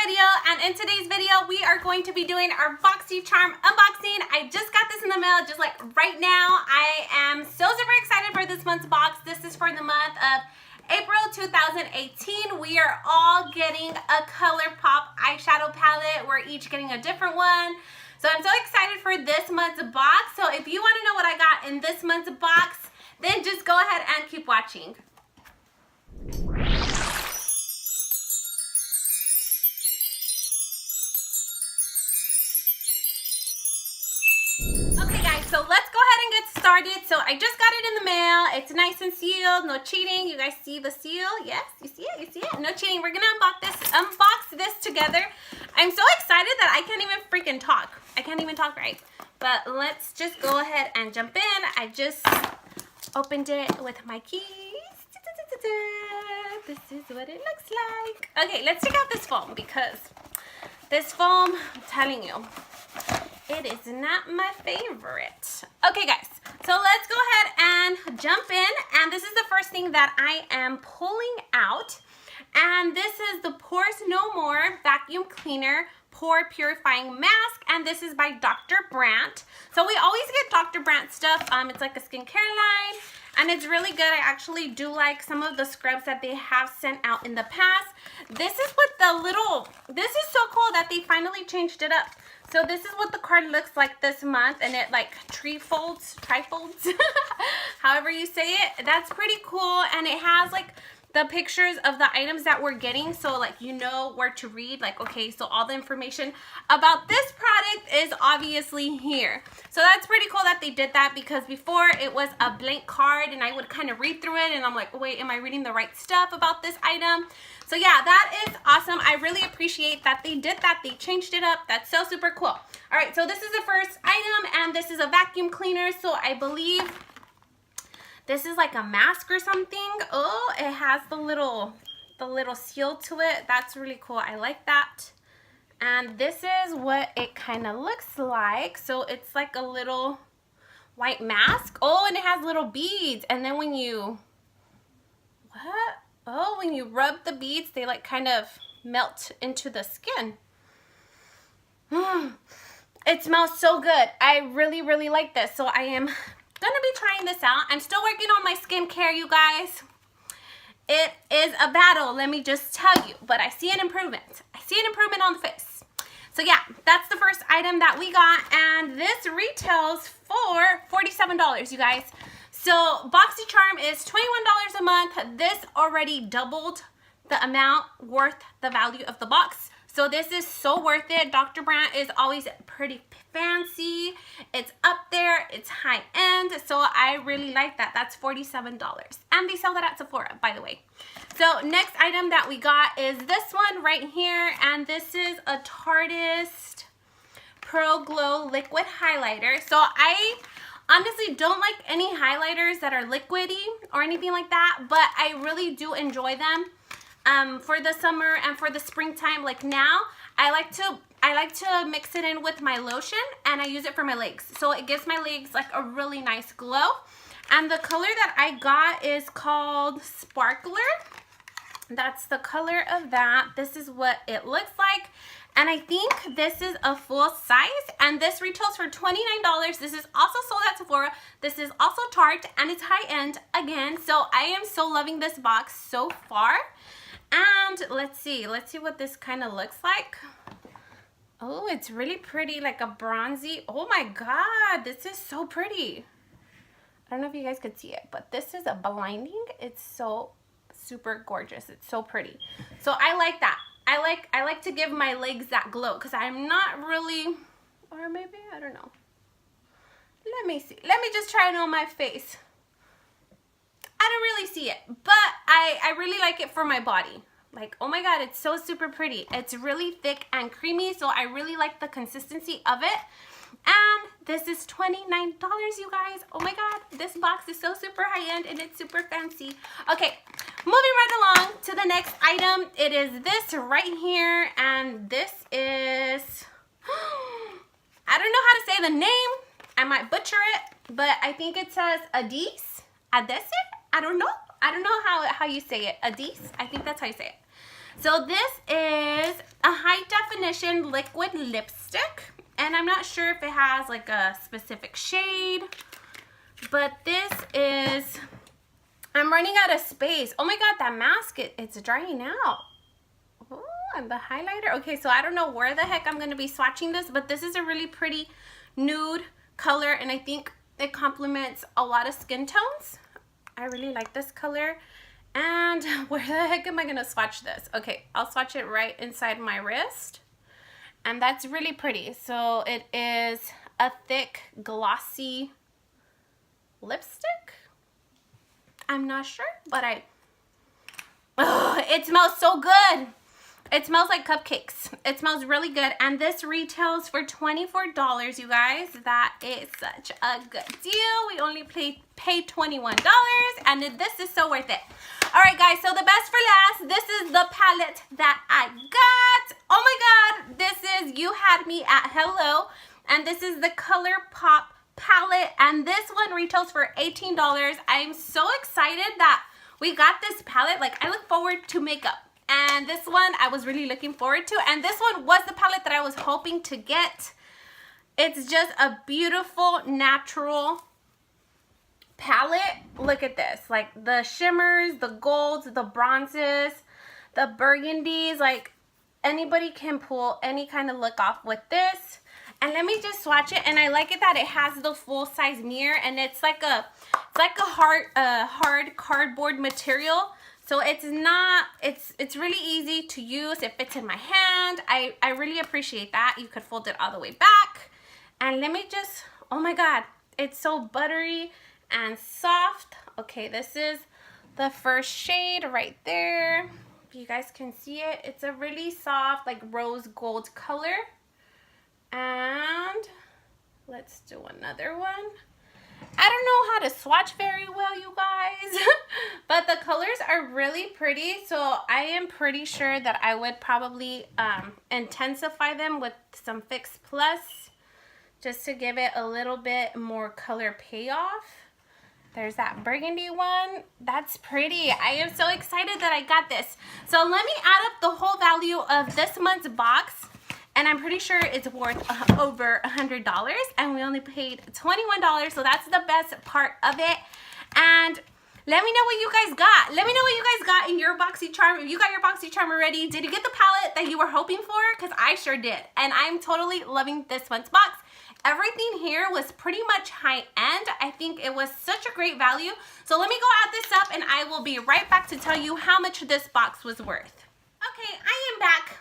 video, and in today's video we are going to be doing our Boxycharm unboxing. I just got this in the mail just like right now. I am so super excited for this month's box. This is for the month of April 2018. We are all getting a ColourPop eyeshadow palette. We're each getting a different one. So I'm so excited for this month's box. So if you want to know what I got in this month's box, then just go ahead and keep watching. Okay guys, so let's go ahead and get started. So I just got it in the mail. It's nice and sealed, no cheating. You guys see the seal? Yes, you see it, you see it? No cheating. We're gonna unbox this together. I'm so excited that I can't even freaking talk. I can't even talk right. But let's just go ahead and jump in. I just opened it with my keys. This is what it looks like. Okay, let's check out this foam because this foam, I'm telling you, it is not my favorite. Okay guys, so let's go ahead and jump in, and this is the first thing that I am pulling out, and this is the Pores No More Vacuum Cleaner Pore Purifying Mask, and this is by Dr. Brandt. So we always get Dr. Brandt stuff. It's like a skincare line, and it's really good. I actually do like some of the scrubs that they have sent out in the past. This is what the little, this is so cool that they finally changed it up. So this is what the card looks like this month, and it like trifolds, however you say it. That's pretty cool, and it has like the pictures of the items that we're getting, so like you know where to read, like okay, so all the information about this product is obviously here. So that's pretty cool that they did that, because before it was a blank card and I would kind of read through it and I'm like, wait, am I reading the right stuff about this item? So yeah, that is awesome. I really appreciate that they did that. They changed it up. That's so super cool. All right, so this is the first item, and this is a vacuum cleaner. So I believe this is like a mask or something. Oh, it has the little seal to it. That's really cool. I like that. And this is what it kind of looks like. So it's like a little white mask. Oh, and it has little beads. And then when you, what? Oh, when you rub the beads, they like kind of melt into the skin. It smells so good. I really, really like this. So I am gonna be trying this out. I'm still working on my skincare, you guys. It is a battle, let me just tell you, but I see an improvement. I see an improvement on the face. So yeah, that's the first item that we got, and this retails for $47, you guys. So Boxycharm is $21 a month. This already doubled the amount worth the value of the box. So this is so worth it. Dr. Brandt is always pretty fancy. It's up there. It's high end. So I really like that. That's $47. And they sell that at Sephora, by the way. So next item that we got is this one right here. And this is a Tarte Pro Glow Liquid Highlighter. So I honestly don't like any highlighters that are liquidy or anything like that, but I really do enjoy them. For the summer and for the springtime, like now, I like to mix it in with my lotion, and I use it for my legs. So it gives my legs like a really nice glow. And the color that I got is called Sparkler. That's the color of that. This is what it looks like. And I think this is a full size, and this retails for $29. This is also sold at Sephora. This is also Tarte, and it's high end again. So I am so loving this box so far. And let's see what this kind of looks like. Oh, it's really pretty, like a bronzy. Oh my God, this is so pretty. I don't know if you guys could see it, but this is a blinding. It's so super gorgeous. It's so pretty. So I like that. I like to give my legs that glow, because I'm not really, or maybe, I don't know. Let me see. Let me just try it on my face. I don't really see it, but I really like it for my body. Like, oh my God, it's so super pretty. It's really thick and creamy, so I really like the consistency of it. And this is $29, you guys. Oh my God, this box is so super high-end, and it's super fancy. Okay, moving right along to the next item. It is this right here, and this is, I don't know how to say the name. I might butcher it, but I think it says Adese. I don't know how you say it. Adese, I think that's how you say it. So this is a high definition liquid lipstick, and I'm not sure if it has like a specific shade, but this is, I'm running out of space. Oh my god, that mask, it's drying out. Oh, and the highlighter. Okay, so I don't know where the heck I'm going to be swatching this, but this is a really pretty nude color, and I think it complements a lot of skin tones. I really like this color. And where the heck am I going to swatch this? Okay, I'll swatch it right inside my wrist. And that's really pretty. So it is a thick, glossy lipstick. I'm not sure, but it smells so good. It smells like cupcakes. It smells really good. And this retails for $24, you guys. That is such a good deal. We only paid $21, and this is so worth it. All right, guys, so the best for last, this is the palette that I got. Oh my god, this is You Had Me at Hello, and this is the ColourPop palette, and this one retails for $18. I'm so excited that we got this palette. Like, I look forward to makeup, and this one I was really looking forward to, and this one was the palette that I was hoping to get. It's just a beautiful natural palette. Look at this, like the shimmers, the golds, the bronzes, the burgundies. Like, anybody can pull any kind of look off with this. And let me just swatch it. And I like it that it has the full size mirror, and it's like a hard cardboard material. So it's not, it's really easy to use. It fits in my hand. I really appreciate that. You could fold it all the way back. And let me just, oh my god, it's so buttery and soft. Okay, this is the first shade right there. If you guys can see it, it's a really soft, like rose gold color. And let's do another one. I don't know how to swatch very well, you guys, but the colors are really pretty, so I am pretty sure that I would probably intensify them with some Fix Plus just to give it a little bit more color payoff. There's that burgundy one. That's pretty. I am so excited that I got this. So let me add up the whole value of this month's box. And I'm pretty sure it's worth over $100, and we only paid $21, so that's the best part of it. And let me know what you guys got. Let me know what you guys got in your Boxycharm. If you got your Boxycharm already, did you get the palette that you were hoping for? Because I sure did, and I'm totally loving this month's box. Everything here was pretty much high end. I think it was such a great value. So let me go add this up, and I will be right back to tell you how much this box was worth. Okay, I am back.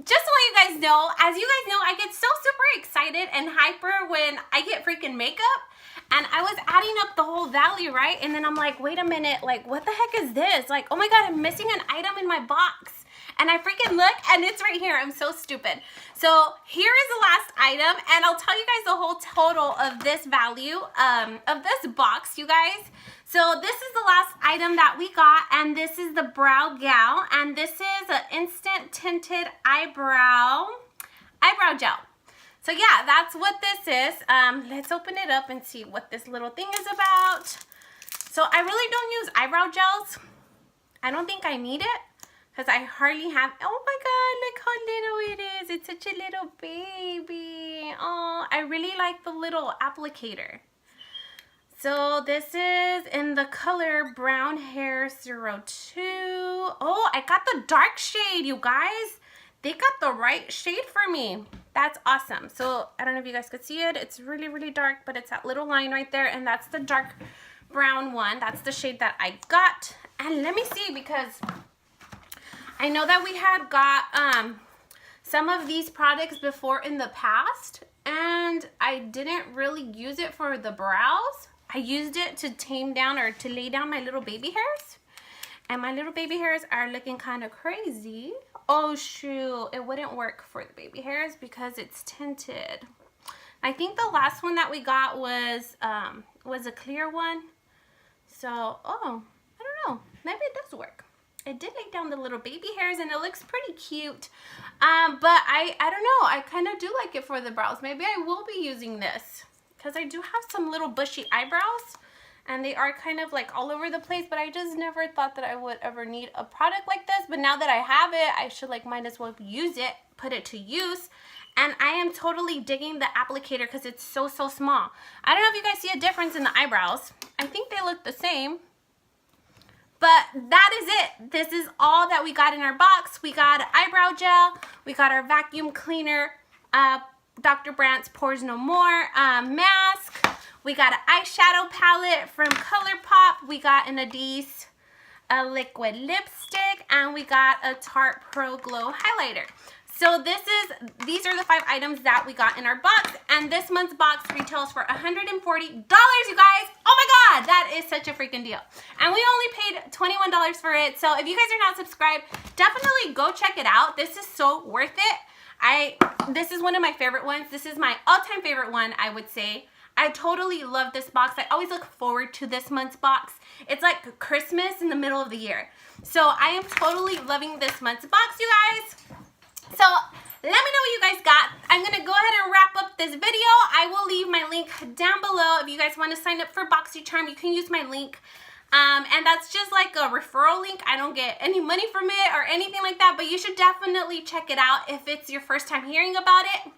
Just to let you guys know, as you guys know, I get so super excited and hyper when I get freaking makeup. And I was adding up the whole value, right? And then I'm like, wait a minute, like, what the heck is this? Like, oh my god, I'm missing an item in my box. And I freaking look, and it's right here. I'm so stupid. So here is the last item, and I'll tell you guys the whole total of this value, of this box, you guys. So this is the last item that we got, and this is the Brow Gal, and this is an instant tinted eyebrow gel. So yeah, that's what this is. Let's open it up and see what this little thing is about. So I really don't use eyebrow gels. I don't think I need it, because I hardly have. Oh my god, look how little it is. It's such a little baby. Oh, I really like the little applicator. So this is in the color Brown Hair 02. Oh, I got the dark shade, you guys. They got the right shade for me. That's awesome. So I don't know if you guys could see it. It's really, really dark, but it's that little line right there, and that's the dark brown one. That's the shade that I got. And let me see, because I know that we had got some of these products before in the past, and I didn't really use it for the brows. I used it to tame down, or to lay down, my little baby hairs. And my little baby hairs are looking kind of crazy. Oh shoot, it wouldn't work for the baby hairs because it's tinted. I think the last one that we got was a clear one. So, oh, I don't know. Maybe it does work. It did lay down the little baby hairs, and it looks pretty cute. But I don't know. I kind of do like it for the brows. Maybe I will be using this, because I do have some little bushy eyebrows, and they are kind of like all over the place, but I just never thought that I would ever need a product like this. But now that I have it, I should like might as well use it, put it to use. And I am totally digging the applicator because it's so small. I don't know if you guys see a difference in the eyebrows. I think they look the same. But that is it. This is all that we got in our box. We got eyebrow gel. We got our vacuum cleaner, Dr. Brandt's Pores No More mask. We got an eyeshadow palette from ColourPop. We got an Adidas liquid lipstick. And we got a Tarte Pro Glow highlighter. So these are the 5 items that we got in our box, and this month's box retails for $140, you guys. Oh my God, that is such a freaking deal. And we only paid $21 for it. So if you guys are not subscribed, definitely go check it out. This is so worth it. This is one of my favorite ones. This is my all-time favorite one, I would say. I totally love this box. I always look forward to this month's box. It's like Christmas in the middle of the year. So I am totally loving this month's box, you guys. So let me know what you guys got. I'm going to go ahead and wrap up this video. I will leave my link down below. If you guys want to sign up for Boxycharm, you can use my link. And that's just like a referral link. I don't get any money from it or anything like that, but you should definitely check it out if it's your first time hearing about it.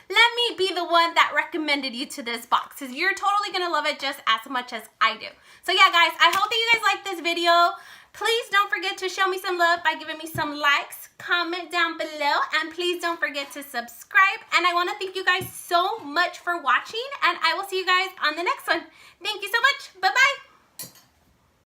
Let me be the one that recommended you to this box, because you're totally going to love it just as much as I do. So yeah, guys, I hope that you guys like this video. Please don't forget to show me some love by giving me some likes, comment down below, and please don't forget to subscribe. And I want to thank you guys so much for watching, and I will see you guys on the next one. Thank you so much. Bye-bye.